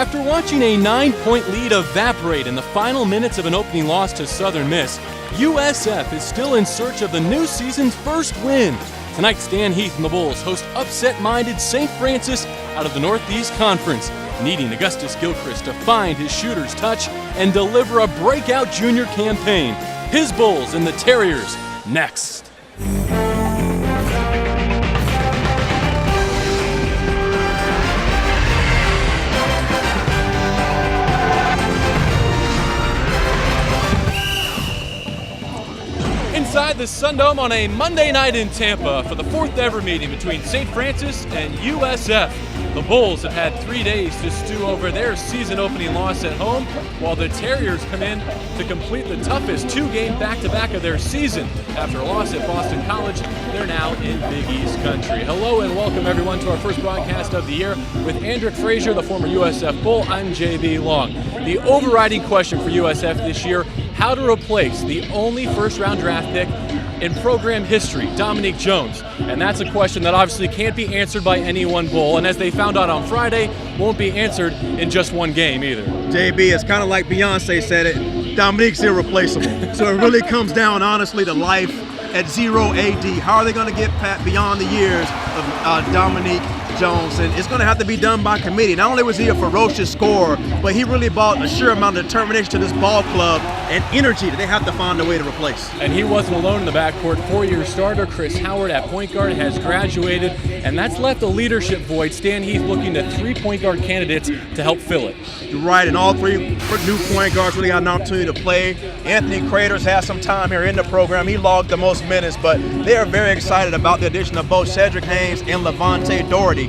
After watching a 9-point lead evaporate in the final minutes of an opening loss to Southern Miss, USF is still in search of the new season's first win. Tonight, Stan Heath and the Bulls host upset-minded St. Francis out of the Northeast Conference, needing Augustus Gilchrist to find his shooter's touch and deliver a breakout junior campaign. His Bulls and the Terriers next. Inside the Sundome on a Monday night in Tampa for the fourth ever meeting between St. Francis and USF. The Bulls have had 3 days to stew over their season-opening loss at home, while the Terriers come in to complete the toughest two-game back-to-back of their season. After a loss at Boston College, they're now in Big East country. Hello and welcome everyone to our first broadcast of the year with Andrick Frazier, the former USF Bull. I'm JB Long. The overriding question for USF this year: how to replace the only first-round draft pick in program history, Dominique Jones. And that's a question that obviously can't be answered by any one Bull, and as they found out on Friday, won't be answered in just one game either. JB, it's kind of like Beyonce said it, Dominique's irreplaceable. So it really comes down, honestly, to life at 0 AD. How are they going to get beyond the years of Dominique Jones? And it's going to have to be done by committee. Not only was he a ferocious scorer, but he really brought a sure amount of determination to this ball club and energy that they have to find a way to replace. And he wasn't alone in the backcourt. Four-year starter Chris Howard at point guard has graduated, and that's left a leadership void. Stan Heath looking to 3 point guard candidates to help fill it. You're right, and all three new point guards really got an opportunity to play. Anthony Craters has some time here in the program. He logged the most minutes, but they are very excited about the addition of both Cedric Haynes and Levante Doherty.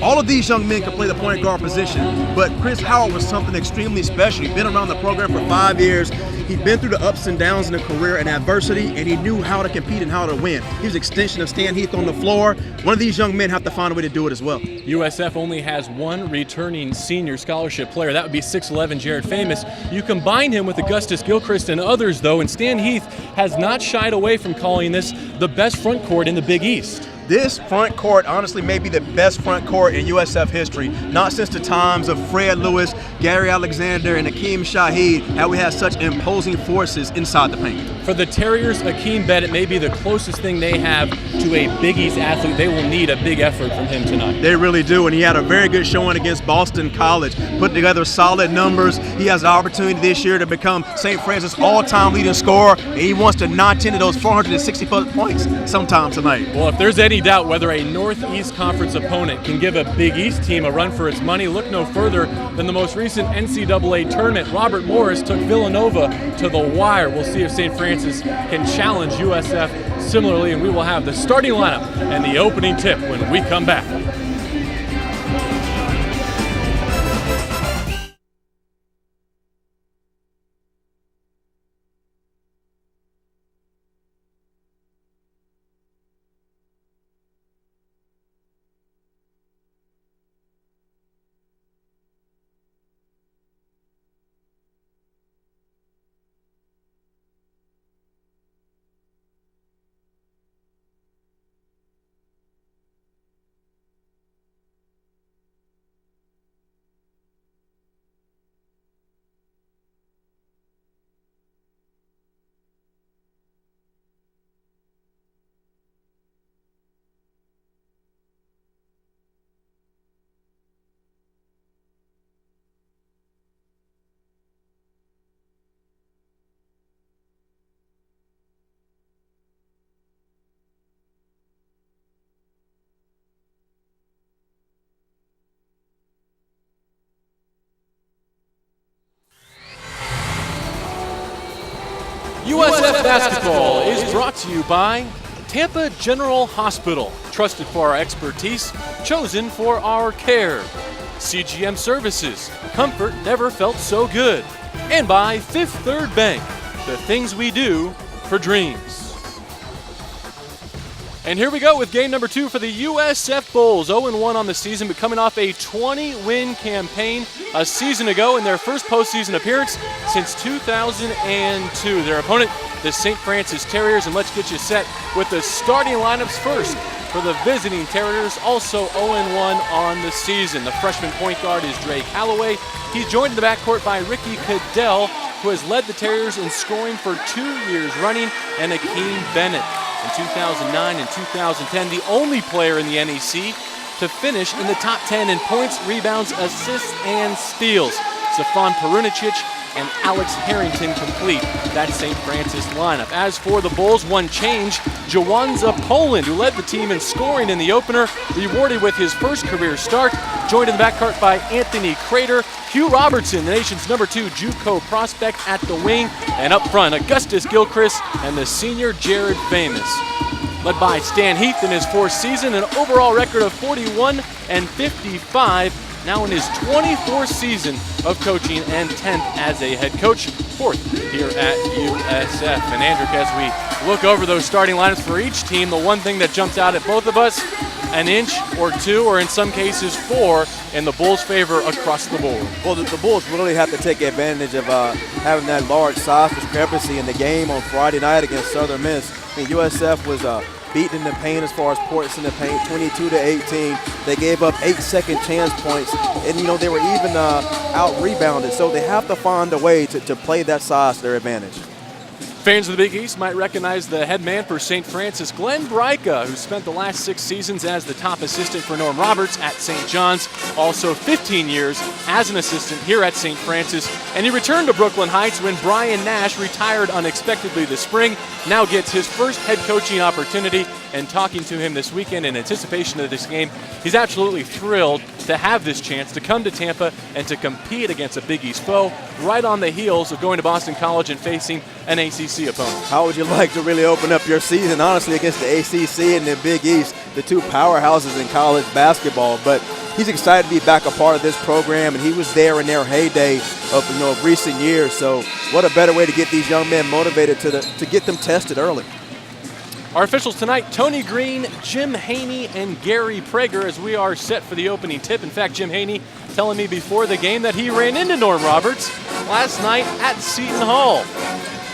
All of these young men can play the point guard position, but Chris Howard was something extremely special. He'd been around the program for 5 years. He'd been through the ups and downs in a career and adversity, and he knew how to compete and how to win. He was an extension of Stan Heath on the floor. One of these young men have to find a way to do it as well. USF only has one returning senior scholarship player. That would be 6'11" Jared Famous. You combine him with Augustus Gilchrist and others, though, and Stan Heath has not shied away from calling this the best front court in the Big East. This front court honestly may be the best front court in USF history, not since the times of Fred Lewis, Gary Alexander, and Akeem Shaheed have we had such imposing forces inside the paint. For the Terriers, Akeem Bennett may be the closest thing they have to a Big East athlete. They will need a big effort from him tonight. They really do, and he had a very good showing against Boston College, put together solid numbers. He has the opportunity this year to become St. Francis' all-time leading scorer, and he wants to notch into those 460 points sometime tonight. Well, if there's any doubt whether a Northeast Conference opponent can give a Big East team a run for its money, look no further than the most recent NCAA tournament. Robert Morris took Villanova to the wire. We'll see if St. Francis can challenge USF similarly, and we will have the starting lineup and the opening tip when we come back. USF Basketball is brought to you by Tampa General Hospital, trusted for our expertise, chosen for our care. CGM Services, comfort never felt so good. And by Fifth Third Bank, the things we do for dreams. And here we go with game number 2 for the USF Bulls. 0-1 on the season, but coming off a 20-win campaign a season ago in their first postseason appearance since 2002. Their opponent, the St. Francis Terriers, and let's get you set with the starting lineups first. For the visiting Terriers, also 0-1 on the season. The freshman point guard is Drake Calloway. He's joined in the backcourt by Ricky Cadell, who has led the Terriers in scoring for 2 years running, and Akeem Bennett. In 2009 and 2010, the only player in the NEC to finish in the top 10 in points, rebounds, assists, and steals. Stefan Perunicic and Alex Harrington complete that St. Francis lineup. As for the Bulls, one change. Jawanza Poland, who led the team in scoring in the opener, rewarded with his first career start, joined in the backcourt by Anthony Crater, Hugh Robertson, the nation's #2 JUCO prospect at the wing, and up front, Augustus Gilchrist and the senior Jared Famous. Led by Stan Heath in his 4th season, an overall record of 41 and 55, now in his 24th season of coaching and 10th as a head coach, 4th here at USF. And Andrew, as we look over those starting lineups for each team, the one thing that jumps out at both of us, an inch or 2, or in some cases 4, in the Bulls' favor across the board. Well, the Bulls really have to take advantage of having that large size discrepancy in the game on Friday night against Southern Miss. I mean, USF was beaten in the paint as far as points in the paint, 22-18. They gave up 8 second chance points, and they were even out-rebounded. So they have to find a way to play that size to their advantage. Fans of the Big East might recognize the head man for St. Francis, Glenn Bryka, who spent the last 6 seasons as the top assistant for Norm Roberts at St. John's, also 15 years as an assistant here at St. Francis, and he returned to Brooklyn Heights when Brian Nash retired unexpectedly this spring, now gets his first head coaching opportunity. And talking to him this weekend in anticipation of this game, he's absolutely thrilled to have this chance to come to Tampa and to compete against a Big East foe right on the heels of going to Boston College and facing an ACC opponent. How would you like to really open up your season, honestly, against the ACC and the Big East, the 2 powerhouses in college basketball? But he's excited to be back a part of this program, and he was there in their heyday of recent years. So what a better way to get these young men motivated to get them tested early. Our officials tonight, Tony Green, Jim Haney, and Gary Prager, as we are set for the opening tip. In fact, Jim Haney telling me before the game that he ran into Norm Roberts last night at Seton Hall.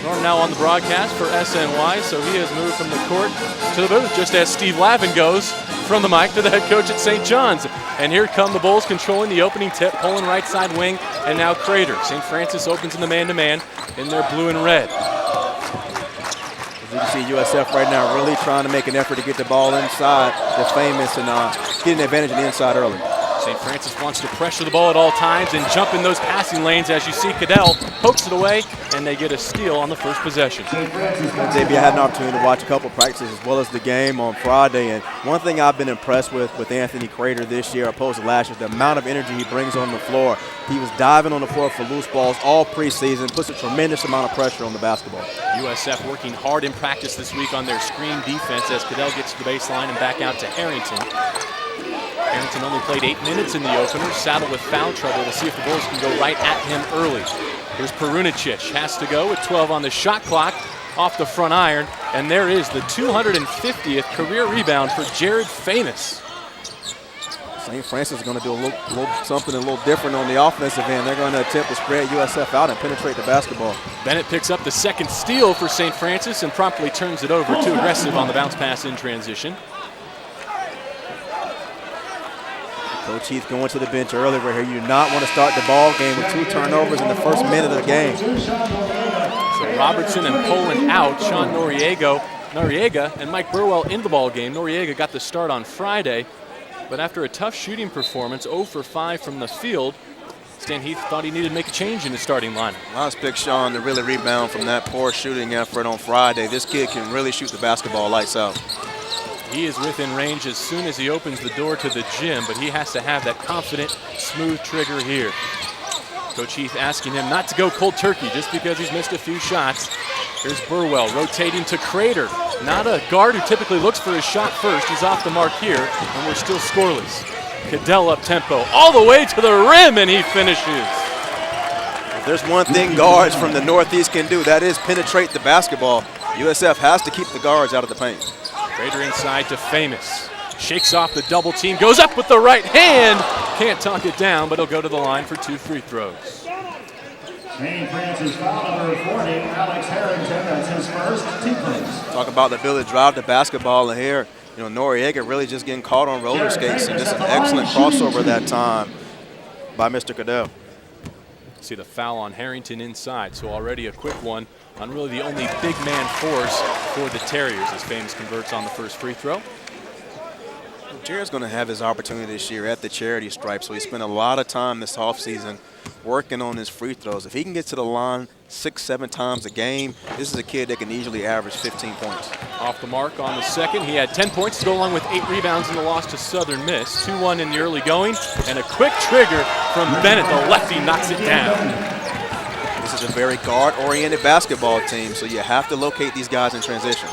Norm now on the broadcast for SNY, so he has moved from the court to the booth, just as Steve Lavin goes from the mic to the head coach at St. John's. And here come the Bulls controlling the opening tip, pulling right side wing, and now Crater. St. Francis opens in the man-to-man in their blue and red. You can see USF right now really trying to make an effort to get the ball inside the Famous and get an advantage on the inside early. St. Francis wants to pressure the ball at all times and jump in those passing lanes. As you see, Cadell pokes it away, and they get a steal on the first possession. JB, I had an opportunity to watch a couple practices as well as the game on Friday, and one thing I've been impressed with Anthony Crater this year opposed to last year, the amount of energy he brings on the floor. He was diving on the floor for loose balls all preseason, puts a tremendous amount of pressure on the basketball. USF working hard in practice this week on their screen defense as Cadell gets to the baseline and back out to Harrington. Harrington only played 8 minutes in the opener, saddled with foul trouble. To see if the Bulls can go right at him early. Here's Perunicic, has to go with 12 on the shot clock, off the front iron, and there is the 250th career rebound for Jared Famous. St. Francis is going to do something a little different on the offensive end. They're going to attempt to spread USF out and penetrate the basketball. Bennett picks up the second steal for St. Francis and promptly turns it over. Too aggressive on the bounce pass in transition. Coach Heath going to the bench early right here. You do not want to start the ball game with 2 turnovers in the first minute of the game. So Robertson and Poland out. Sean Noriega and Mike Burwell in the ball game. Noriega got the start on Friday, but after a tough shooting performance, 0 for 5 from the field, Stan Heath thought he needed to make a change in his starting lineup. I was picked Sean to really rebound from that poor shooting effort on Friday. This kid can really shoot the basketball lights out. He is within range as soon as he opens the door to the gym, but he has to have that confident, smooth trigger here. Coach Heath asking him not to go cold turkey just because he's missed a few shots. Here's Burwell rotating to Crater. Not a guard who typically looks for his shot first. He's off the mark here, and we're still scoreless. Cadell up tempo, all the way to the rim, and he finishes. If there's one thing guards from the Northeast can do, that is penetrate the basketball. USF has to keep the guards out of the paint. Crater inside to Famous. Shakes off the double team, goes up with the right hand. Can't talk it down, but he'll go to the line for 2 free throws. St. Francis foul number 40, Alex Harrington. That's his first, 2 points. Talk about the ability to drive the basketball in here. Noriega really just getting caught on roller skates, and just an excellent crossover that time by Mr. Cadell. See the foul on Harrington inside, so already a quick one on really the only big man force for the Terriers as Famous converts on the first free throw. Jared's going to have his opportunity this year at the charity stripe, so he spent a lot of time this offseason working on his free throws. If he can get to the line 6-7 times a game, this is a kid that can easily average 15 points. Off the mark on the second. He had 10 points to go along with 8 rebounds in the loss to Southern Miss. 2-1 in the early going, and a quick trigger from Bennett. The lefty knocks it down. This is a very guard-oriented basketball team, so you have to locate these guys in transition.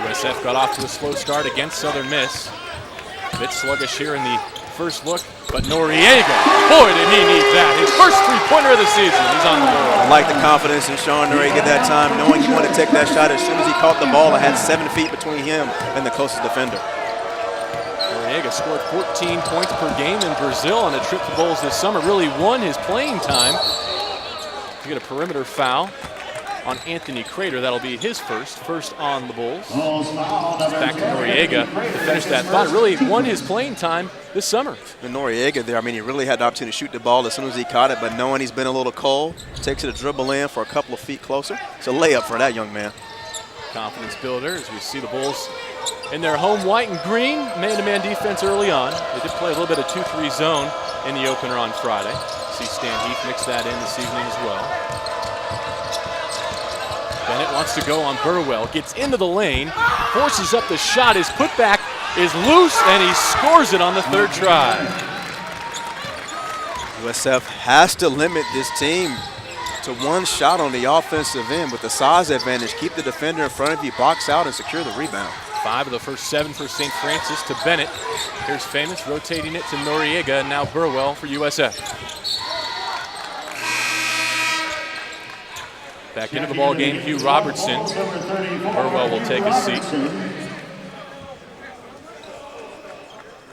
USF got off to a slow start against Southern Miss. A bit sluggish here in the first look, but Noriega, boy, did he need that. His first three-pointer of the season. He's on the board. I like the confidence in Sean Noriega that time, knowing he wanted to take that shot as soon as he caught the ball and had 7 feet between him and the closest defender. Noriega scored 14 points per game in Brazil on a trip to Bowls this summer. Really won his playing time. To get a perimeter foul on Anthony Crater. That'll be his first on the Bulls. Back to Noriega to finish that thought. Really won his playing time this summer. And Noriega there, he really had the opportunity to shoot the ball as soon as he caught it, but knowing he's been a little cold, takes it a dribble in for a couple of feet closer. It's a layup for that young man. Confidence builder as we see the Bulls in their home white and green man-to-man defense early on. They did play a little bit of 2-3 zone in the opener on Friday. See Stan Heath mix that in this evening as well. Bennett wants to go on Burwell, gets into the lane, forces up the shot. His putback is loose, and he scores it on the third try. USF has to limit this team to one shot on the offensive end with the size advantage. Keep the defender in front of you, box out, and secure the rebound. 5 of the first 7 for St. Francis to Bennett. Here's Famous rotating it to Noriega, and now Burwell for USF. Back into the ball game, Hugh Robertson. Burwell will take a seat.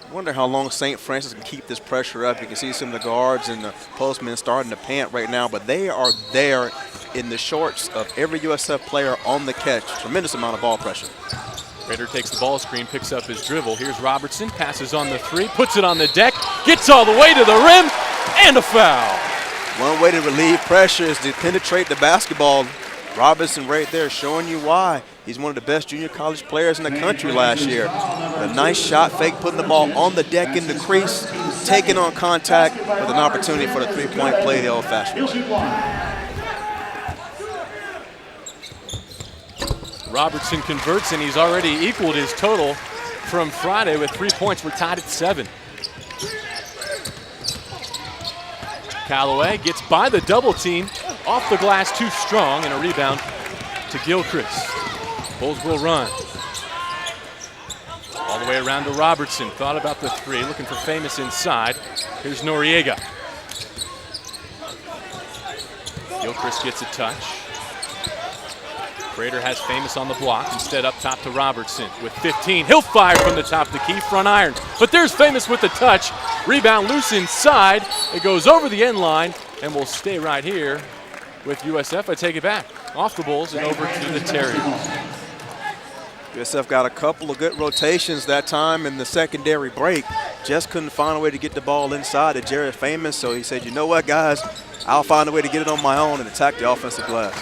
I wonder how long St. Francis can keep this pressure up. You can see some of the guards and the postmen starting to pant right now, but they are there in the shorts of every USF player on the catch. Tremendous amount of ball pressure. Rader takes the ball screen, picks up his dribble. Here's Robertson, passes on the 3, puts it on the deck, gets all the way to the rim, and a foul. One way to relieve pressure is to penetrate the basketball. Robinson right there showing you why. He's one of the best junior college players in the country last year. A nice shot fake, putting the ball on the deck in the crease, taking on contact with an opportunity for the three-point play the old-fashioned way. Robertson converts, and he's already equaled his total from Friday with 3 points. We're tied at 7. Callaway gets by the double team, off the glass too strong, and a rebound to Gilchrist. Bulls will run. All the way around to Robertson, thought about the 3, looking for Famous inside. Here's Noriega. Gilchrist gets a touch. Crater has Famous on the block, instead up top to Robertson with 15. He'll fire from the top of the key, front iron. But there's Famous with the touch. Rebound loose inside. It goes over the end line and will stay right here with USF. I take it back off the Bulls and over to the Terriers. USF got a couple of good rotations that time in the secondary break. Just couldn't find a way to get the ball inside to Jared Famous, so he said, you know what, guys, I'll find a way to get it on my own and attack the offensive glass.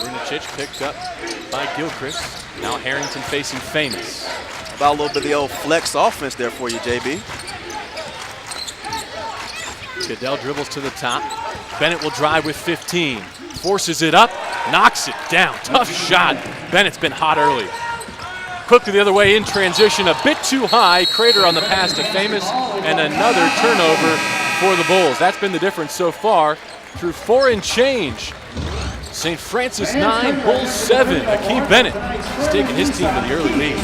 Brunicic picked up by Gilchrist. Now Harrington facing Famous. About a little bit of the old flex offense there for you, JB. Cadell dribbles to the top. Bennett will drive with 15. Forces it up, knocks it down. Tough shot. Bennett's been hot early. Quickly the other way in transition, a bit too high. Crater on the pass to Famous, and another turnover for the Bulls. That's been the difference so far through 4 and change. St. Francis 9, Bulls 7. Akeem Bennett is taking his team to the early lead.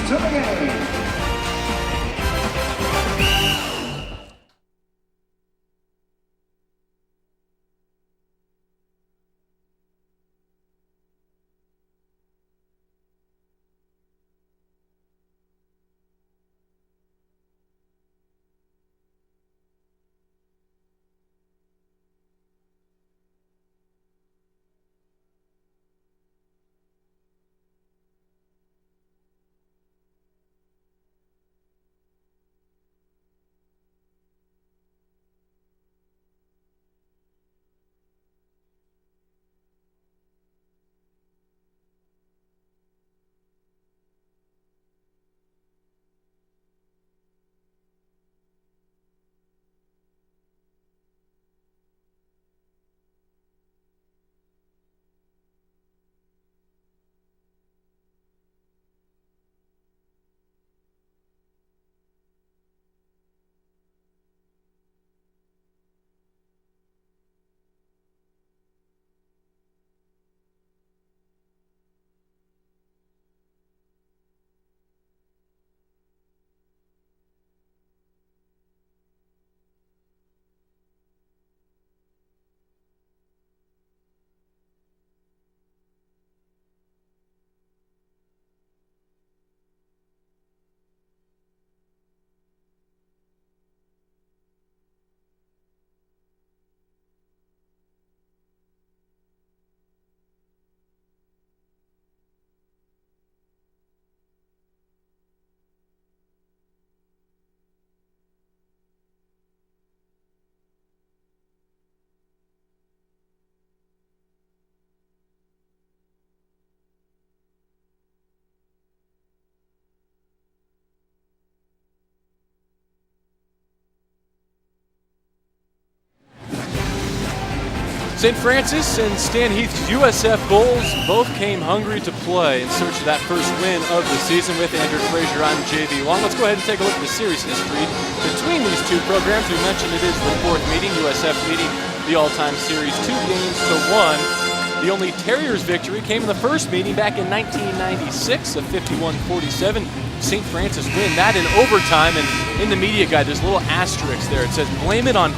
St. Francis and Stan Heath's USF Bulls both came hungry to play in search of that first win of the season with Andrew Frazier on JV Long. Let's go ahead and take a look at the series history between these two programs. We mentioned it is the fourth meeting, USF leading the all-time series 2-1. The only Terriers victory came in the first meeting back in 1996, a 51-47 St. Francis win. That in overtime, and in the media guide there's a little asterisk there. It says blame it on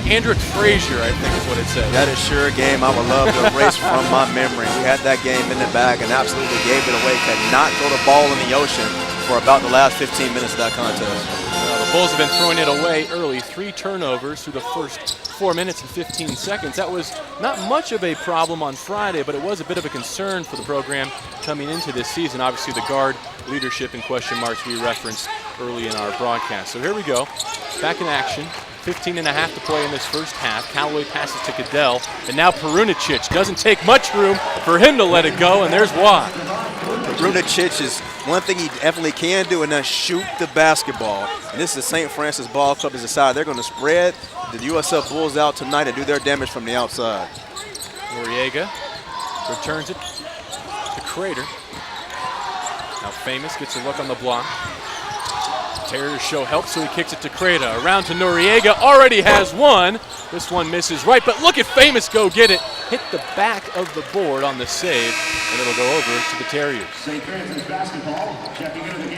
Andrew Frazier, I think is what it says. That is sure a game I would love to erase from my memory. We had that game in the bag and absolutely gave it away. Could not throw the ball in the ocean for about the last 15 minutes of that contest. The Bulls have been throwing it away early. 3 turnovers through the first 4 minutes and 15 seconds. That was not much of a problem on Friday, but it was a bit of a concern for the program coming into this season. Obviously the guard leadership and question marks we referenced early in our broadcast. So here we go, back in action. 15 and a half to play in this first half. Callaway passes to Cadell, and now Perunicic. Doesn't take much room for him to let it go, and there's why. Perunicic is one thing he definitely can do, and that's shoot the basketball. And this is the St. Francis Ball Club has decided they're going to spread the USF Bulls out tonight and do their damage from the outside. Noriega returns it to Crater. Now Famous gets a look on the block. Terriers show help, so he kicks it to Creda. Around to Noriega, already has one. This one misses right, but look at Famous go get it. Hit the back of the board on the save, and it'll go over to the Terriers.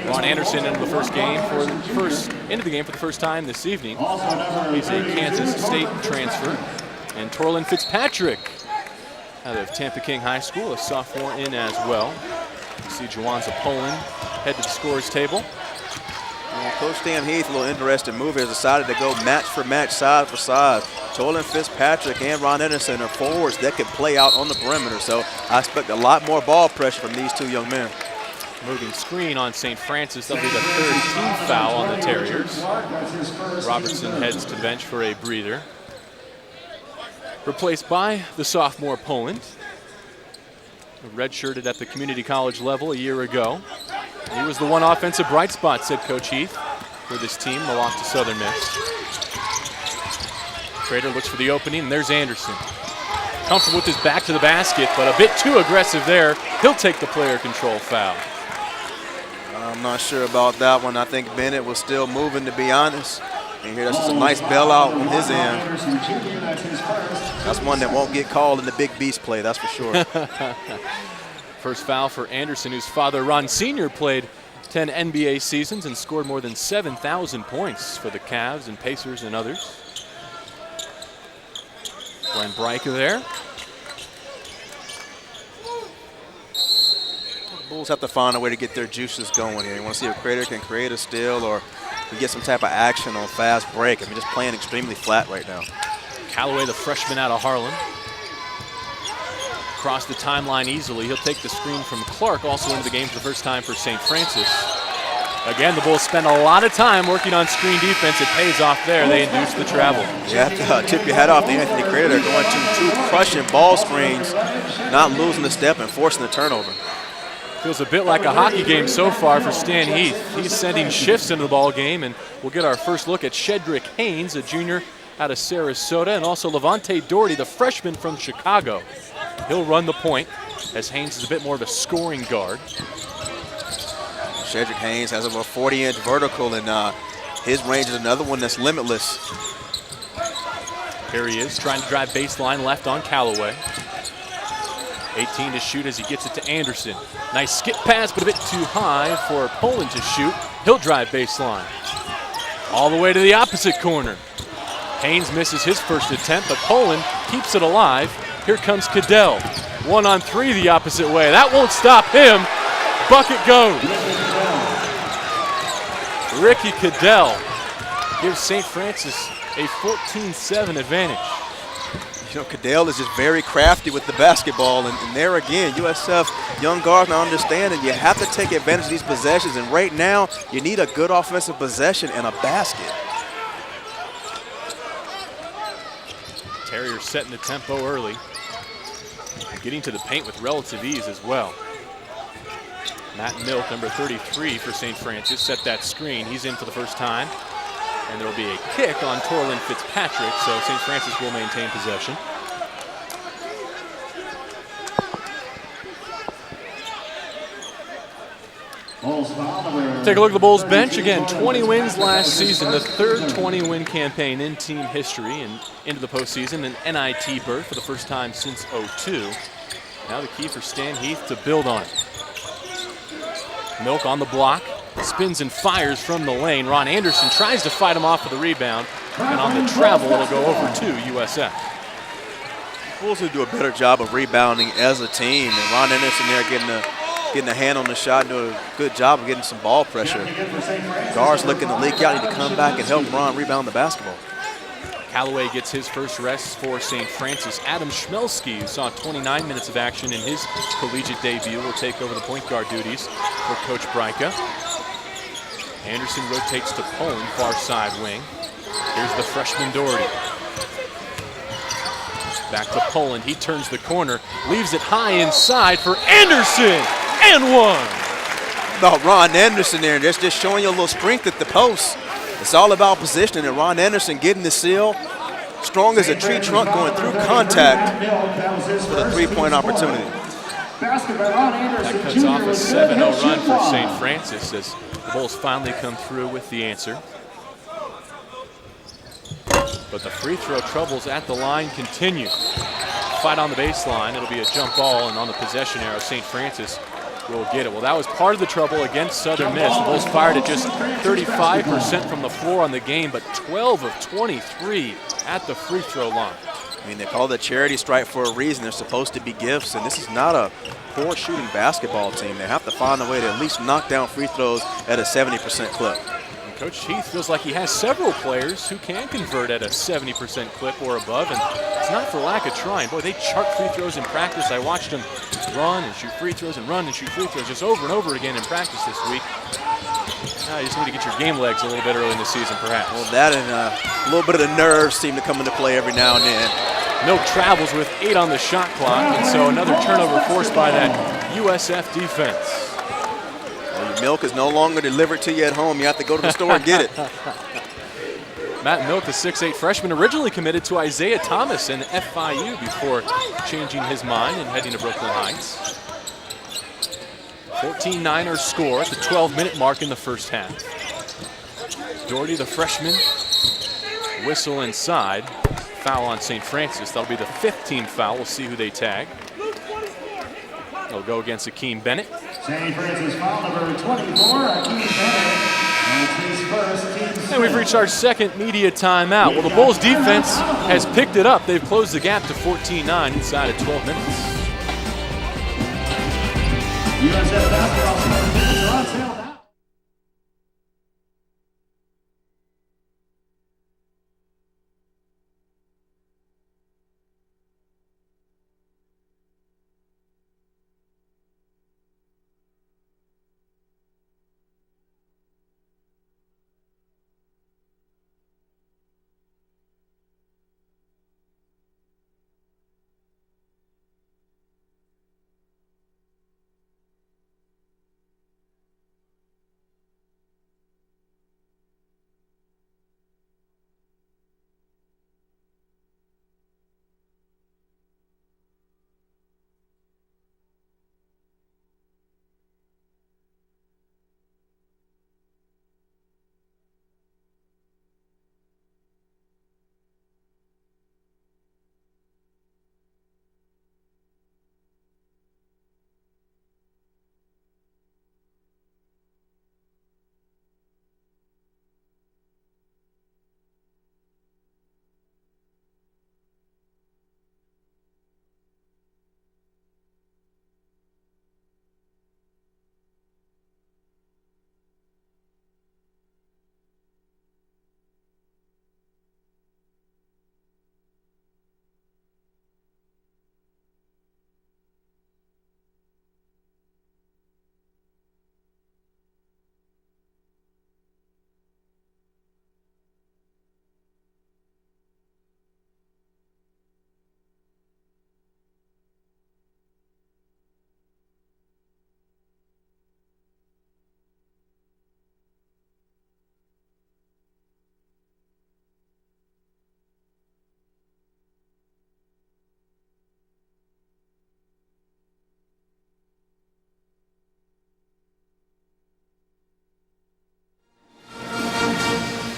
Ron Anderson into the first game for the first time this evening. He's a Kansas State transfer. And Torlin Fitzpatrick out of Tampa King High School, a sophomore in as well. You see Jawanza Poland head to the scorers table. Well, Coach Stan Heath, a little interesting move, has decided to go match for match, side for side. Torlin Fitzpatrick and Ron Anderson are forwards that can play out on the perimeter, so I expect a lot more ball pressure from these two young men. Moving screen on St. Francis. That'll be the third team foul on the Terriers. Robertson heads to the bench for a breather. Replaced by the sophomore Poland. Redshirted at the community college level a year ago. He was the one offensive bright spot, said Coach Heath, for this team, the loss to Southern Miss. Crater looks for the opening, and there's Anderson. Comfortable with his back to the basket, but a bit too aggressive there. He'll take the player control foul. I'm not sure about that one. I think Bennett was still moving, to be honest. And here, that's just a nice bailout on his end. That's one that won't get called in the big beast play, that's for sure. First foul for Anderson, whose father, Ron Sr., played 10 NBA seasons and scored more than 7,000 points for the Cavs and Pacers and others. Glenn Breiker there. The Bulls have to find a way to get their juices going here. You want to see if Crater can create a steal or we get some type of action on fast break. I mean, just playing extremely flat right now. Callaway, the freshman out of Harlan. Across the timeline easily. He'll take the screen from Clark, also into the game for the first time for St. Francis. Again, the Bulls spend a lot of time working on screen defense. It pays off there. They induce the travel. You have to tip your hat off to Anthony Crater. They're going to two crushing ball screens, not losing the step and forcing the turnover. Feels a bit like a hockey game so far for Stan Heath. He's sending shifts into the ball game, and we'll get our first look at Shedrick Haynes, a junior out of Sarasota, and also Levante Doherty, the freshman from Chicago. He'll run the point, as Haynes is a bit more of a scoring guard. Shedrick Haynes has over a 40-inch vertical, and his range is another one that's limitless. Here he is, trying to drive baseline left on Callaway. 18 to shoot as he gets it to Anderson. Nice skip pass, but a bit too high for Poland to shoot. He'll drive baseline. All the way to the opposite corner. Haynes misses his first attempt, but Poland keeps it alive. Here comes Cadell. 1-on-3 the opposite way. That won't stop him. Bucket goes. Ricky Cadell gives St. Francis a 14-7 advantage. You know, Cadell is just very crafty with the basketball, and there again, USF young guards now understand that you have to take advantage of these possessions, and right now, you need a good offensive possession and a basket. Terriers setting the tempo early, getting to the paint with relative ease as well. Matt Milk, number 33 for St. Francis, set that screen. He's in for the first time. And there will be a kick on Torlin Fitzpatrick, so St. Francis will maintain possession. Bulls foul number. Take a look at the Bulls bench. Again, 20 wins last season, the third 20-win campaign in team history and into the postseason, an NIT berth for the first time since '02. Now the key for Stan Heath to build on it. Milk on the block, spins and fires from the lane. Ron Anderson tries to fight him off for the rebound, and on the travel, it'll go over to USF. Bulls will do a better job of rebounding as a team, and Ron Anderson there getting a hand on the shot and doing a good job of getting some ball pressure. Guards looking to leak out, need to come back and help Ron rebound the basketball. Callaway gets his first rest for St. Francis. Adam Schmelski, who saw 29 minutes of action in his collegiate debut, will take over the point guard duties for Coach Bryka. Anderson rotates to Poland, far side wing. Here's the freshman Doherty. Back to Poland, he turns the corner, leaves it high inside for Anderson, and one. No, Ron Anderson there, just showing you a little strength at the post. It's all about positioning, and Ron Anderson getting the seal, strong as a tree trunk going through contact for the three-point opportunity. That cuts off a 7-0 run for St. Francis as the Bulls finally come through with the answer. But the free throw troubles at the line continue. Fight on the baseline, it'll be a jump ball, and on the possession arrow, St. Francis will get it. Well, that was part of the trouble against Southern Miss. The Bulls fired at just 35% from the floor on the game, but 12 of 23 at the free throw line. I mean, they call it a charity strike for a reason. They're supposed to be gifts, and this is not a poor shooting basketball team. They have to find a way to at least knock down free throws at a 70% clip. And Coach Heath feels like he has several players who can convert at a 70% clip or above, and it's not for lack of trying. Boy, they chart free throws in practice. I watched them run and shoot free throws and run and shoot free throws just over and over again in practice this week. You just need to get your game legs a little bit early in the season, perhaps. Well, that and a little bit of the nerves seem to come into play every now and then. Milk travels with 8 on the shot clock, and so another turnover forced by that USF defense. Well, your milk is no longer delivered to you at home. You have to go to the store and get it. Matt Milk, the 6'8 freshman, originally committed to Isaiah Thomas and FIU before changing his mind and heading to Brooklyn Heights. 14-9 score at the 12-minute mark in the first half. Doherty, the freshman, whistle inside. Foul on St. Francis. That'll be the 5th team foul. We'll see who they tag. They'll go against Akeem Bennett. St. Francis foul number 24, Akeem Bennett. And we've reached our second media timeout. Well, the Bulls defense has picked it up. They've closed the gap to 14-9 inside of 12 minutes. USF basketball are on sale now.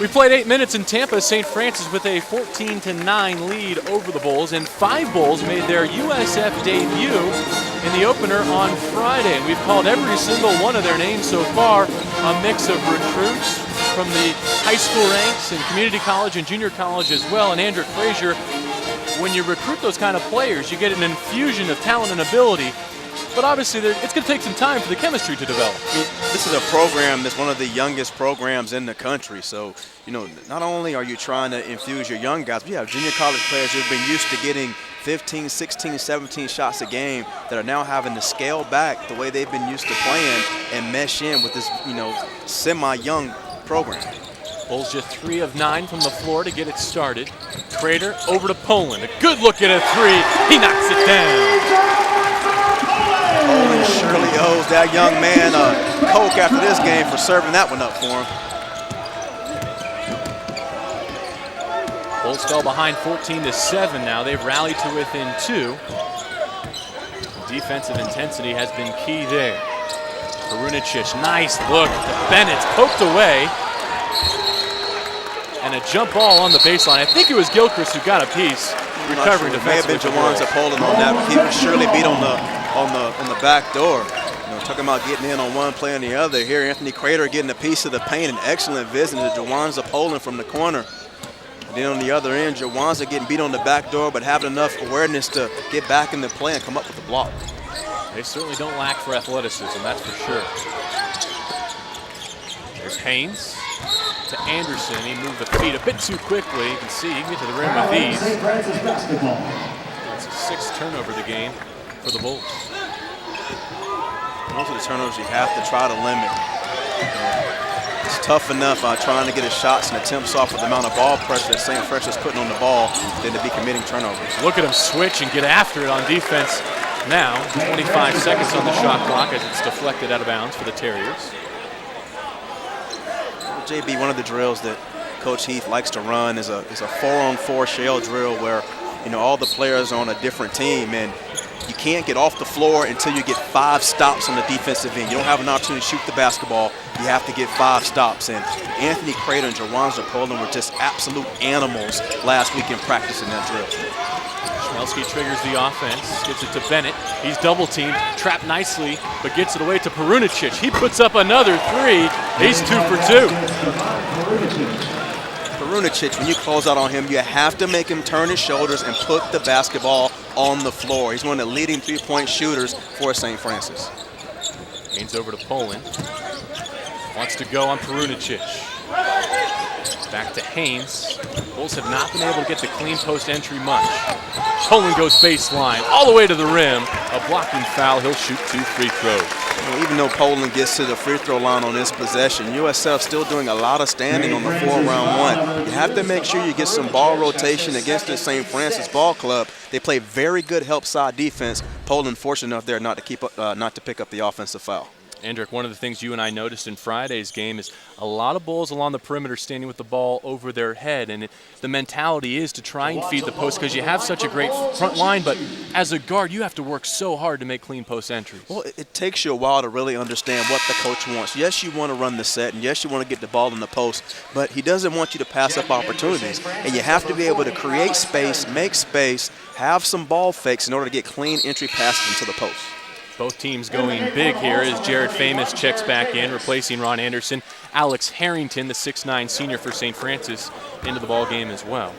We played 8 minutes in Tampa. St. Francis with a 14-9 lead over the Bulls, and 5 Bulls made their USF debut in the opener on Friday. And we've called every single one of their names so far a mix of recruits from the high school ranks and community college and junior college as well. And Andrew Frazier, when you recruit those kind of players, you get an infusion of talent and ability. But obviously, it's going to take some time for the chemistry to develop. I mean, this is a program that's one of the youngest programs in the country. So, you know, not only are you trying to infuse your young guys, but you have junior college players who've been used to getting 15, 16, 17 shots a game that are now having to scale back the way they've been used to playing and mesh in with this, you know, semi-young program. Bulls just 3 of 9 from the floor to get it started. Crater over to Poland. A good look at a 3. He knocks it down. Poland surely owes that young man a Coke after this game for serving that one up for him. Bulls fell behind 14-7 now. They've rallied to within 2. Defensive intensity has been key there. Perunicic, nice look. Bennett's poked away. And a jump ball on the baseline. I think it was Gilchrist who got a piece. Recovering defensively. May have been Jawanza Poland on that, but he was surely beat on the back door. You know, talking about getting in on one play and the other. Here, Anthony Crater getting a piece of the paint. An excellent visit to Jawanza Poland from the corner. And then on the other end, Jawanza getting beat on the back door, but having enough awareness to get back in the play and come up with the block. They certainly don't lack for athleticism, that's for sure. There's Haynes to Anderson. He moved the feet a bit too quickly. You can see he can get to the rim with ease. That's a 6th turnover of the game for the Bulls. Most of the turnovers you have to try to limit. It's tough enough trying to get his shots and attempts off with the amount of ball pressure that St. Francis is putting on the ball than to be committing turnovers. Look at him switch and get after it on defense now. 25 seconds on the shot clock as it's deflected out of bounds for the Terriers. JB, one of the drills that Coach Heath likes to run is a 4-on-4 shell drill where, you know, all the players are on a different team, and you can't get off the floor until you get 5 stops on the defensive end. You don't have an opportunity to shoot the basketball. You have to get 5 stops. And Anthony Crater and Jawanza Poland were just absolute animals last week in practice in that drill. Schmelski triggers the offense, gets it to Bennett. He's double teamed, trapped nicely, but gets it away to Perunicic. He puts up another 3. He's 2 for 2. Perunicic, when you close out on him, you have to make him turn his shoulders and put the basketball on the floor. He's one of the leading 3-point shooters for St. Francis. Haynes over to Poland. Wants to go on Perunicic. Back to Haynes. Bulls have not been able to get the clean post entry much. Poland goes baseline, all the way to the rim. A blocking foul, he'll shoot 2 free throws. Well, even though Poland gets to the free throw line on this possession, USF still doing a lot of standing on the floor round 1. You have to make sure you get some ball rotation against the St. Francis ball club. They play very good help side defense. Poland fortunate enough there not to pick up the offensive foul. Andrick, one of the things you and I noticed in Friday's game is a lot of Bulls along the perimeter standing with the ball over their head, and the mentality is to try and feed the post because you have such a great front line, but as a guard, you have to work so hard to make clean post entries. Well, it takes you a while to really understand what the coach wants. Yes, you want to run the set, and yes, you want to get the ball in the post, but he doesn't want you to pass up opportunities, and you have to be able to create space, make space, have some ball fakes in order to get clean entry passes into the post. Both teams going big here as Jared Famous checks back in, replacing Ron Anderson. Alex Harrington, the 6'9 senior for St. Francis, into the ball game as well.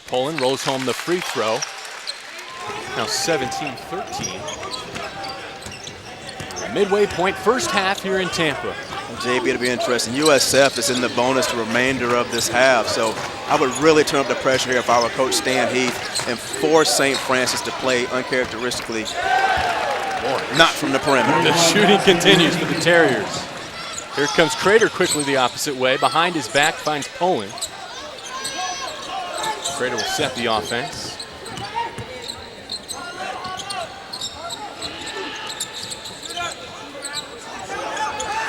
Poland rolls home the free throw. Now 17-13. Midway point, first half here in Tampa. JB, it'll be interesting. USF is in the bonus the remainder of this half, so I would really turn up the pressure here if I were Coach Stan Heath and force St. Francis to play uncharacteristically, not from the perimeter. The shooting continues for the Terriers. Here comes Crater quickly the opposite way. Behind his back finds Poland. Crater will set the offense.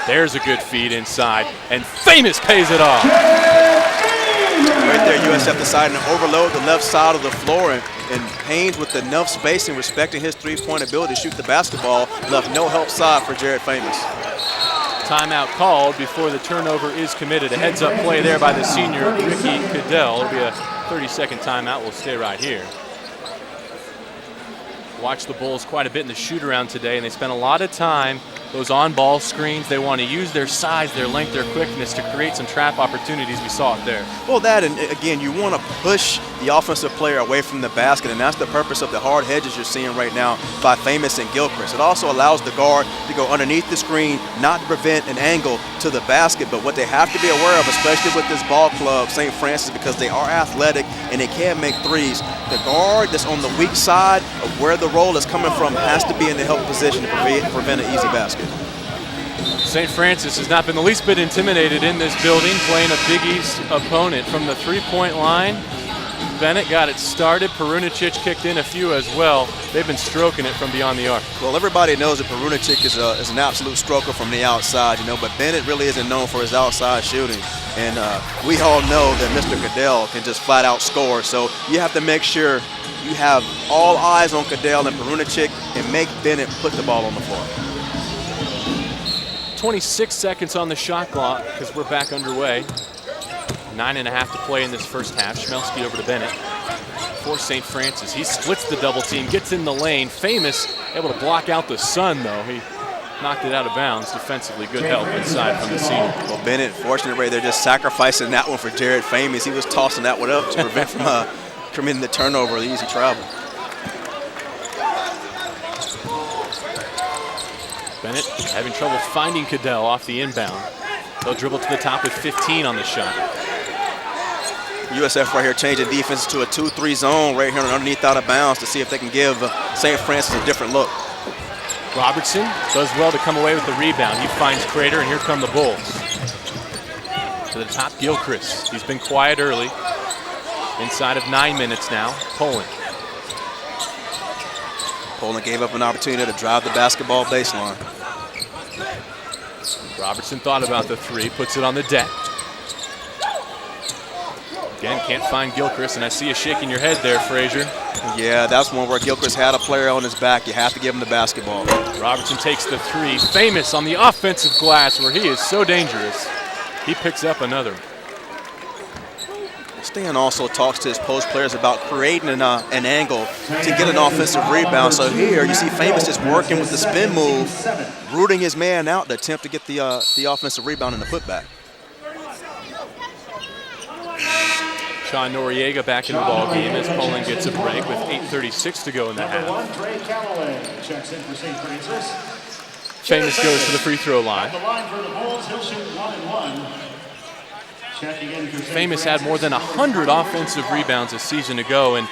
There's a good feed inside, and Famous pays it off. Right there, USF deciding to overload the left side of the floor, and And Haynes, with enough spacing, respecting his three-point ability to shoot the basketball, left no help side for Jared Famous. Timeout called before the turnover is committed. A heads-up play there by the senior, Ricky Cadell. It'll be a 30-second timeout. We'll stay right here. Watched the Bulls quite a bit in the shoot-around today, and they spent a lot of time those on-ball screens. They want to use their size, their length, their quickness to create some trap opportunities. We saw it there. Well, that, and again, you want to push the offensive player away from the basket, and that's the purpose of the hard hedges you're seeing right now by Famous and Gilchrist. It also allows the guard to go underneath the screen, not to prevent an angle to the basket, but what they have to be aware of, especially with this ball club, St. Francis, because they are athletic and they can make threes, the guard that's on the weak side of where the roll is coming from has to be in the help position to prevent an easy basket. St. Francis has not been the least bit intimidated in this building, playing a Big East opponent from the three-point line. Bennett got it started. Perunicic kicked in a few as well. They've been stroking it from beyond the arc. Well, everybody knows that Perunicic is an absolute stroker from the outside, but Bennett really isn't known for his outside shooting. And we all know that Mr. Cadell can just flat out score. So you have to make sure you have all eyes on Cadell and Perunicic and make Bennett put the ball on the floor. 26 seconds on the shot clock because we're back underway. 9.5 to play in this first half. Schmelski over to Bennett for St. Francis. He splits the double team, gets in the lane. Famous able to block out the sun, though. He knocked it out of bounds defensively. Good help inside from the senior. Well, Bennett, fortunately, they're just sacrificing that one for Jared Famous. He was tossing that one up to prevent from committing the turnover or the easy travel. Bennett having trouble finding Cadell off the inbound. They'll dribble to the top with 15 on the shot. USF right here changing defense to a 2-3 zone right here underneath out of bounds to see if they can give St. Francis a different look. Robertson does well to come away with the rebound. He finds Crater, and here come the Bulls. To the top, Gilchrist. He's been quiet early. Inside of 9 minutes now, Poland. Poland gave up an opportunity to drive the basketball baseline. Robertson thought about the three, puts it on the deck. Again, can't find Gilchrist, and I see you shaking your head there, Frazier. Yeah, that's one where Gilchrist had a player on his back. You have to give him the basketball. Robertson takes the three. Famous on the offensive glass where he is so dangerous. He picks up another. Stan also talks to his post players about creating an angle to get an offensive rebound. So here you see Famous just working with the spin move, rooting his man out to attempt to get the offensive rebound in the putback. Sean Noriega back in the ball game as Poland gets a break with 8:36 to go in the half. Famous goes to the free throw line. Famous had more than 100 offensive rebounds a season ago, and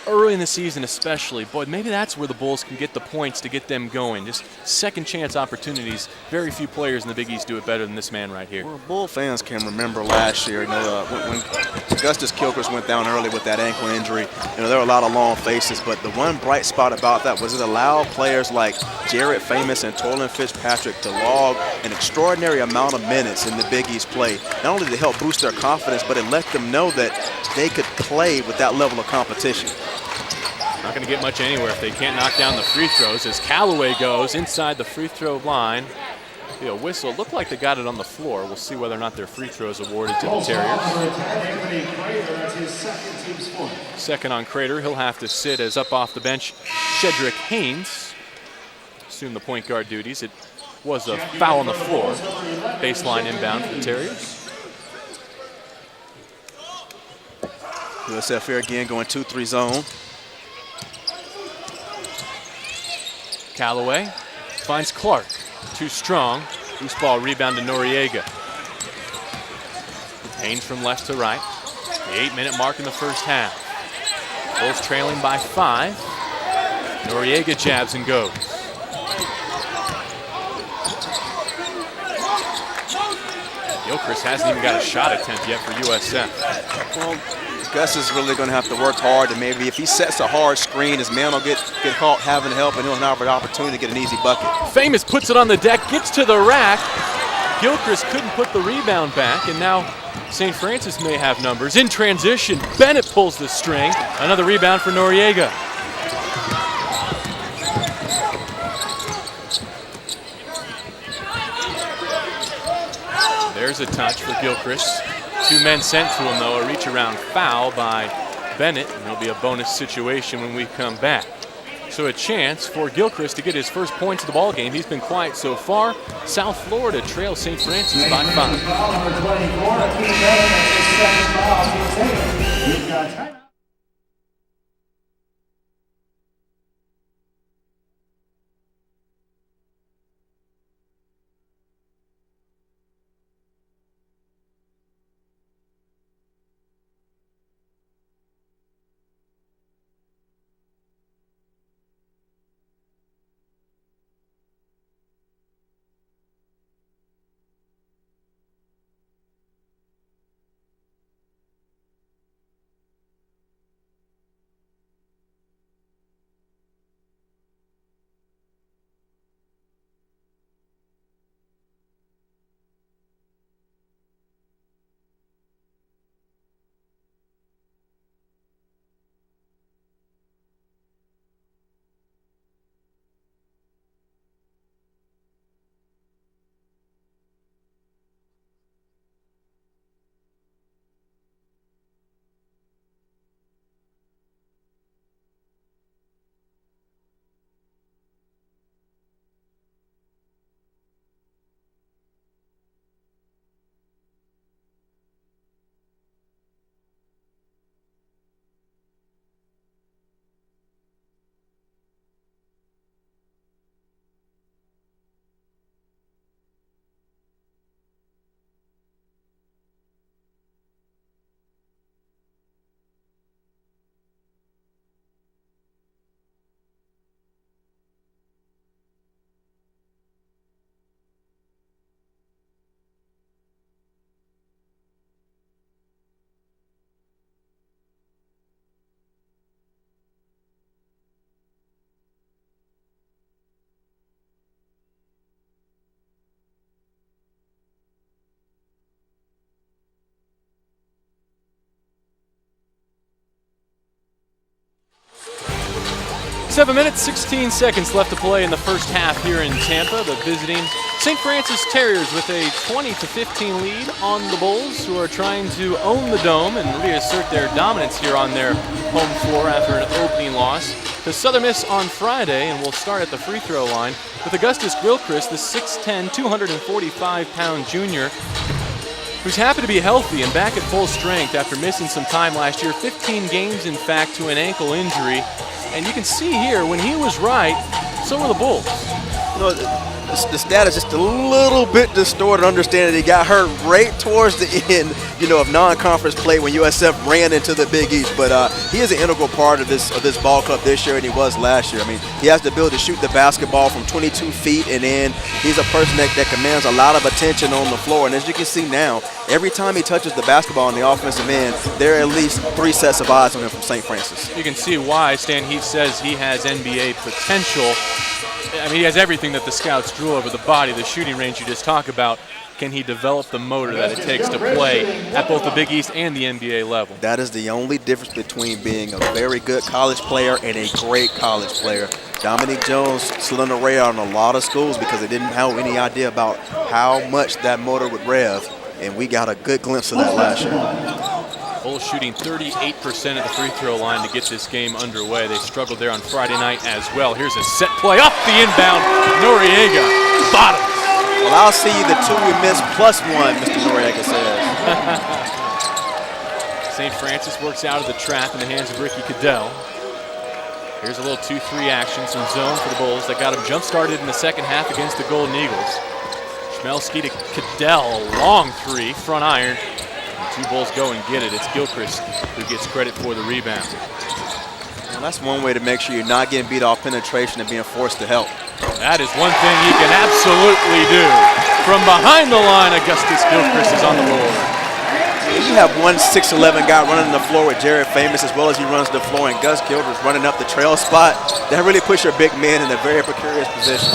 early in the season especially, boy, maybe that's where the Bulls can get the points to get them going. Just second chance opportunities. Very few players in the Big East do it better than this man right here. Well, Bull fans can remember last year, when Augustus Gilchrist went down early with that ankle injury. There were a lot of long faces, but the one bright spot about that was it allowed players like Jared Famous and Tolan Fitzpatrick to log an extraordinary amount of minutes in the Big East play. Not only to help boost their confidence, but it let them know that they could play with that level of competition. Not going to get much anywhere if they can't knock down the free throws as Callaway goes inside the free throw line. A whistle. Looked like they got it on the floor. We'll see whether or not their free throws awarded to the Terriers. Second on Crater. He'll have to sit as up off the bench Shedrick Haynes assume the point guard duties. It was a foul on the floor. Baseline inbound for the Terriers. USF here again going 2-3 zone. Callaway finds Clark. Too strong. Loose ball rebound to Noriega. Haynes from left to right. The 8-minute mark in the first half. Bulls trailing by 5. Noriega jabs and goes. Gilchrist hasn't even got a shot attempt yet for USF. Well, Gus is really going to have to work hard, and maybe if he sets a hard screen, his man will get caught having help, and he'll have an opportunity to get an easy bucket. Famous puts it on the deck, gets to the rack, Gilchrist couldn't put the rebound back, and now St. Francis may have numbers. In transition, Bennett pulls the string. Another rebound for Noriega. There's a touch for Gilchrist. 2 men sent to him, though. A reach-around foul by Bennett, and it'll be a bonus situation when we come back. So a chance for Gilchrist to get his first points of the ball game. He's been quiet so far. South Florida trails St. Francis by 5. Foul number 24, Akeem Bennett, that's his second foul. He'll take it. He's got timeout. Seven minutes, 16 seconds left to play in the first half here in Tampa. The visiting St. Francis Terriers with a 20-15 lead on the Bulls, who are trying to own the Dome and reassert their dominance here on their home floor after an opening loss to Southern Miss on Friday. And we'll start at the free throw line with Augustus Gilchrist, the 6'10", 245-pound junior, who's happy to be healthy and back at full strength after missing some time last year. 15 games, in fact, to an ankle injury. And you can see here, when he was right, so were the Bulls. You know, the stat is just a little bit distorted. Understand that he got hurt right towards the end, you know, of non-conference play when USF ran into the Big East. But he is an integral part of this ball club this year, and he was last year. I mean, he has the ability to shoot the basketball from 22 feet, and then he's a person that commands a lot of attention on the floor. And as you can see now, every time he touches the basketball on the offensive end, there are at least 3 sets of eyes on him from St. Francis. You can see why Stan Heath says he has NBA potential. I mean, he has everything that the scouts drew over: the body, the shooting range you just talked about. Can he develop the motor that it takes to play at both the Big East and the NBA level? That is the only difference between being a very good college player and a great college player. Dominique Jones slid on the radar in a lot of schools because they didn't have any idea about how much that motor would rev, and we got a good glimpse of that last year. Bulls shooting 38% at the free throw line to get this game underway. They struggled there on Friday night as well. Here's a set play off the inbound. Noriega bottoms. Well, I'll see you the 2 we missed plus 1, Mr. Noriega says. St. Francis works out of the trap in the hands of Ricky Cadell. Here's a little 2-3 action, some zone for the Bulls that got him jump-started in the second half against the Golden Eagles. Schmelski to Cadell, long 3, front iron. The 2 Bulls go and get it. It's Gilchrist who gets credit for the rebound. Well, that's one way to make sure you're not getting beat off penetration and being forced to help. That is one thing he can absolutely do. From behind the line, Augustus Gilchrist is on the board. You have one 6'11" guy running the floor with Jared Famous as well as he runs the floor, and Gus Gilchrist running up the trail spot. That really puts your big man in a very precarious position.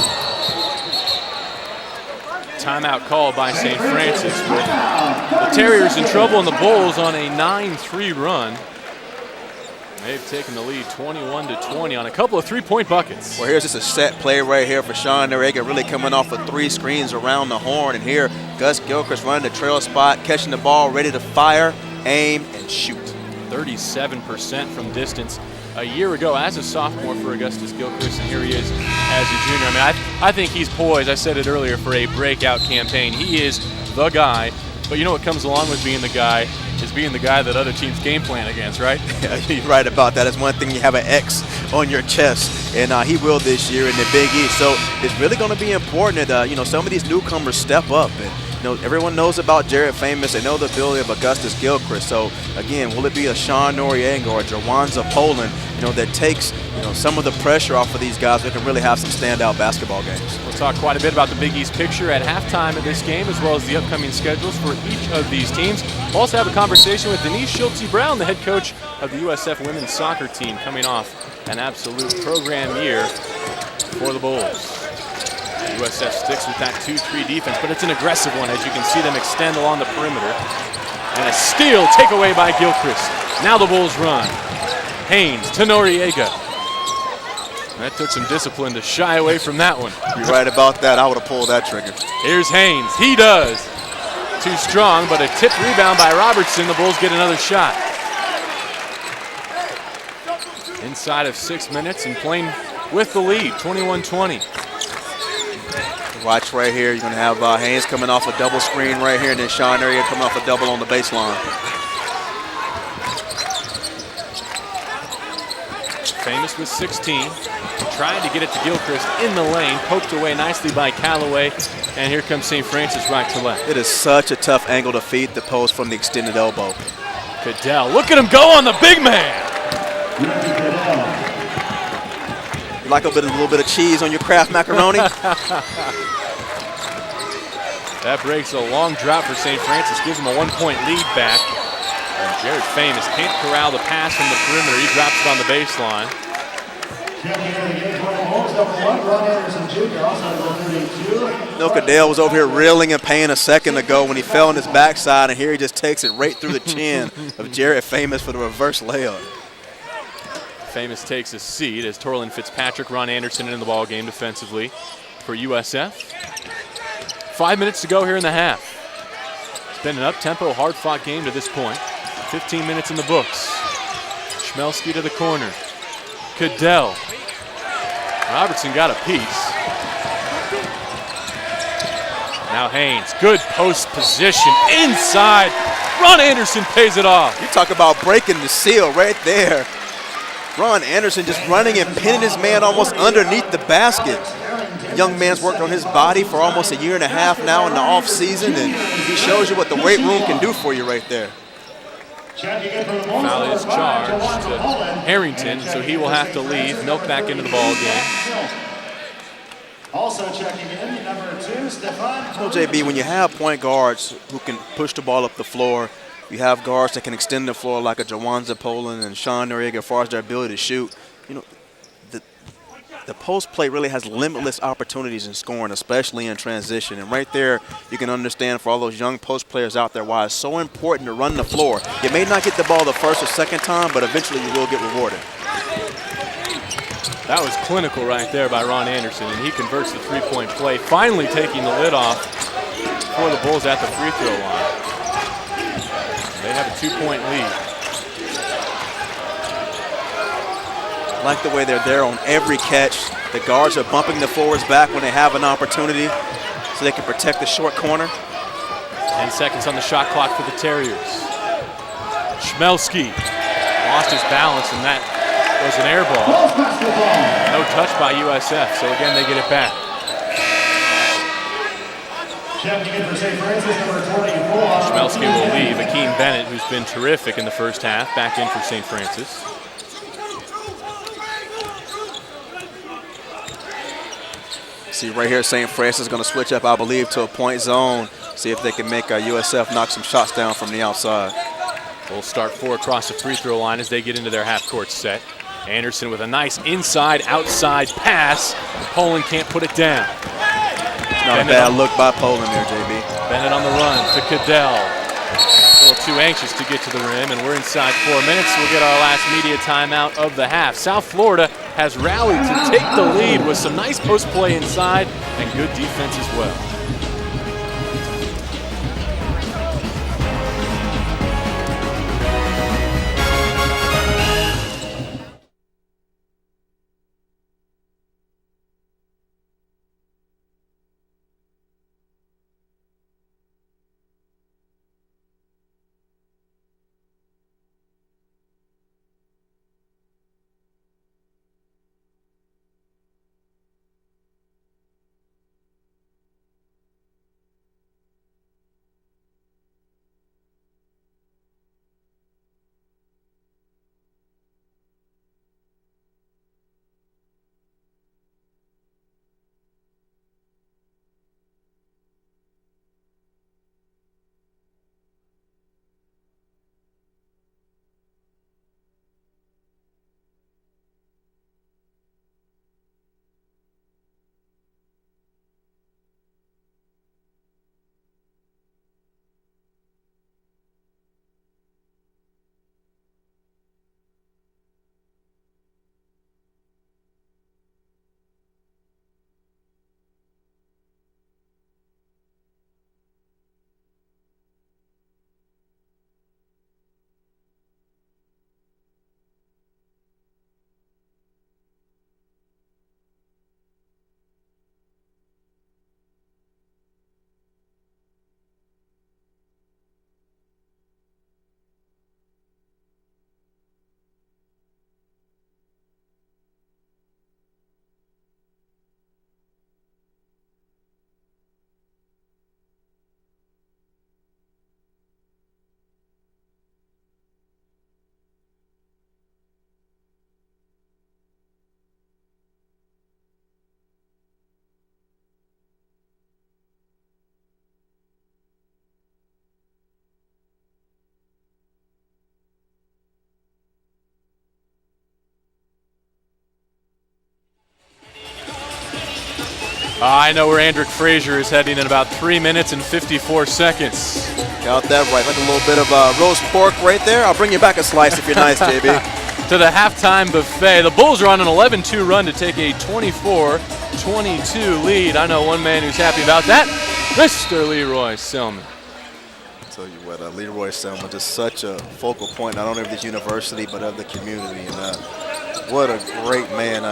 timeout called by St. Francis. But the Terriers in trouble, and the Bulls on a 9-3 run. They've taken the lead 21-20 on a couple of three-point buckets. Well, here's just a set play right here for Sean Noriega, really coming off of 3 screens around the horn. And here, Gus Gilchrist running the trail spot, catching the ball, ready to fire, aim, and shoot. 37% from distance a year ago as a sophomore for Augustus Gilchrist, and here he is as a junior. I mean, I think he's poised, I said it earlier, for a breakout campaign. He is the guy, but you know what comes along with being the guy is being the guy that other teams game plan against, right? Yeah, you're right about that. It's one thing you have an X on your chest, and he will this year in the Big East. So it's really going to be important that some of these newcomers step up. And everyone knows about Jarrett Famous. They know the ability of Augustus Gilchrist. So again, will it be a Sean Noriega or a Jawanza Poland, that takes some of the pressure off of these guys that can really have some standout basketball games? We'll talk quite a bit about the Big East picture at halftime of this game, as well as the upcoming schedules for each of these teams. We'll also have a conversation with Denise Schulte-Brown, the head coach of the USF women's soccer team, coming off an absolute program year for the Bulls. USF sticks with that 2-3 defense, but it's an aggressive one as you can see them extend along the perimeter. And a steal takeaway by Gilchrist. Now the Bulls run. Haynes to Noriega. That took some discipline to shy away from that one. You're right about that. I would have pulled that trigger. Here's Haynes. He does. Too strong, but a tipped rebound by Robertson. The Bulls get another shot. Inside of 6 minutes and playing with the lead, 21-20. Watch right here. You're going to have Haynes coming off a double screen right here, and then Sean Noriega coming off a double on the baseline. Famous with 16. Trying to get it to Gilchrist in the lane. Poked away nicely by Callaway. And here comes St. Francis right to left. It is such a tough angle to feed the post from the extended elbow. Cadell, look at him go on the big man. You like a little bit of cheese on your Kraft macaroni? That breaks a long drop for St. Francis, gives him a 1-point lead back. And Jared Famous can't corral the pass from the perimeter. He drops it on the baseline. Cadell was over here reeling in pain a second ago when he fell on his backside, and here he just takes it right through the chin of Jared Famous for the reverse layup. Famous takes a seat as Torlin Fitzpatrick, Ron Anderson in the ball game defensively for USF. 5 minutes to go here in the half. It's been an up-tempo, hard-fought game to this point. 15 minutes in the books. Schmelski to the corner. Cadell. Robertson got a piece. Now Haynes, good post position inside. Ron Anderson pays it off. You talk about breaking the seal right there. Ron Anderson just running and pinning his man almost underneath the basket. The young man's worked on his body for almost a year and a half now in the off season, and he shows you what the weight room can do for you right there. Foul is charged to Harrington, so he will have to leave. Milk back into the ball game. Also checking in, number 2, Stefan. So JB, when you have point guards who can push the ball up the floor, you have guards that can extend the floor like a Jawanza Poland and Sean Noriega as far as their ability to shoot. The post play really has limitless opportunities in scoring, especially in transition. And right there, you can understand for all those young post players out there why it's so important to run the floor. You may not get the ball the first or second time, but eventually you will get rewarded. That was clinical right there by Ron Anderson, and he converts the three-point play, finally taking the lid off for the Bulls at the free throw line. They have a 2-point lead. I like the way they're there on every catch. The guards are bumping the forwards back when they have an opportunity so they can protect the short corner. 10 seconds on the shot clock for the Terriers. Schmelski lost his balance, and that was an air ball. No touch by USF, so again they get it back. Schmelski will leave. Akeem Bennett, who's been terrific in the first half, back in for St. Francis. See right here, St. Francis is going to switch up, I believe, to a point zone. See if they can make USF knock some shots down from the outside. We'll start 4 across the free throw line as they get into their half-court set. Anderson with a nice inside-outside pass. Poland can't put it down. Not a bad look by Poland there, JB. Bennett on the run to Cadell. A little too anxious to get to the rim, and we're inside 4 minutes. We'll get our last media timeout of the half. South Florida has rallied to take the lead with some nice post play inside and good defense as well. I know where Andrick Frazier is heading in about 3 minutes and 54 seconds. Got that right, like a little bit of roast pork right there. I'll bring you back a slice if you're nice, JB. To the halftime buffet. The Bulls are on an 11-2 run to take a 24-22 lead. I know one man who's happy about that, Mr. Leroy Selman. I'll tell you what, Leroy Selman is such a focal point, not only of this university, but of the community. And what a great man.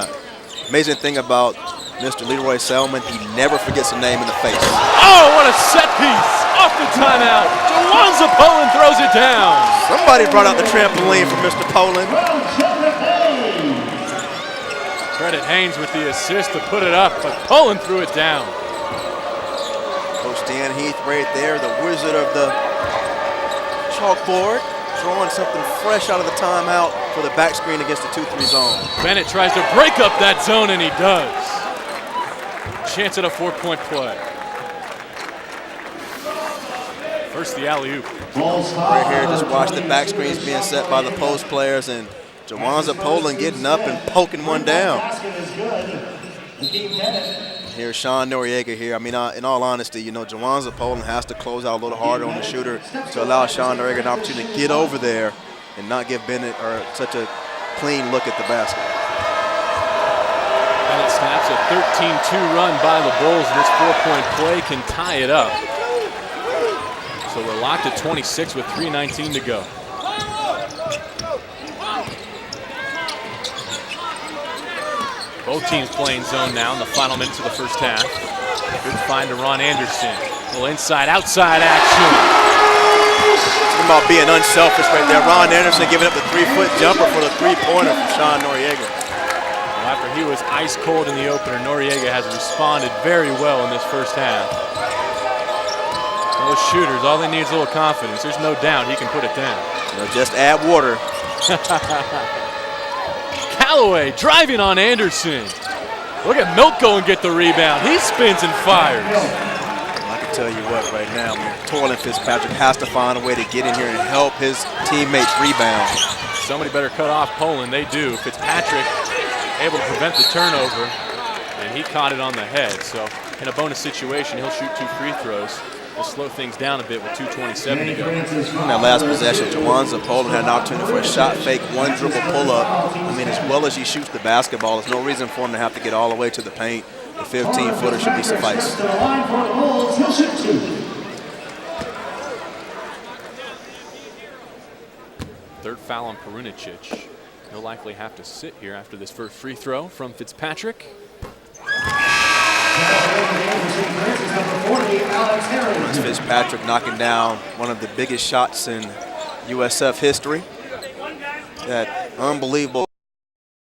Amazing thing about Mr. Leroy Selman, he never forgets a name in the face. Oh, what a set piece! Off the timeout, Jawanza Poland throws it down. Somebody brought out the trampoline for Mr. Poland. Credit Haynes with the assist to put it up, but Poland threw it down. Coach Dan Heath right there, the wizard of the chalkboard, throwing something fresh out of the timeout for the back screen against the 2-3 zone. Bennett tries to break up that zone, and he does. Chance at a 4-point play. First the alley-oop. Right here, just watch the back screens being set by the post players, and Jawanza Poland getting up and poking one down. Here's Sean Noriega here. I mean, in all honesty, you know, Jawanza Poland has to close out a little harder on the shooter to allow Sean Noriega an opportunity to get over there and not give Bennett such a clean look at the basket. Bennett snaps a 13-2 run by the Bulls. This 4-point play can tie it up. So we're locked at 26 with 3:19 to go. Both teams playing zone now in the final minutes of the first half. Good find to Ron Anderson. A little inside-outside action. Talking about being unselfish right there. Ron Anderson giving up the 3-foot jumper for the 3-pointer from Sean Noriega. Well, after he was ice cold in the opener, Noriega has responded very well in this first half. Those shooters, all they need is a little confidence. There's no doubt he can put it down. You know, just add water. Callaway driving on Anderson. Look at Milko and get the rebound. He spins and fires. I can tell you what right now, Tolan Fitzpatrick has to find a way to get in here and help his teammates rebound. Somebody better cut off Poland. They do. Fitzpatrick able to prevent the turnover, and he caught it on the head. So in a bonus situation, he'll shoot 2 free throws. He'll slow things down a bit with 2:27 to go. In that last possession, Jawan Zapola had an opportunity for a shot fake, 1 dribble pull-up. I mean, as well as he shoots the basketball, there's no reason for him to have to get all the way to the paint. The 15-footer should be suffice. Third foul on Perunicic. He'll likely have to sit here after this first free throw from Fitzpatrick. Fitzpatrick knocking down one of the biggest shots in USF history. That unbelievable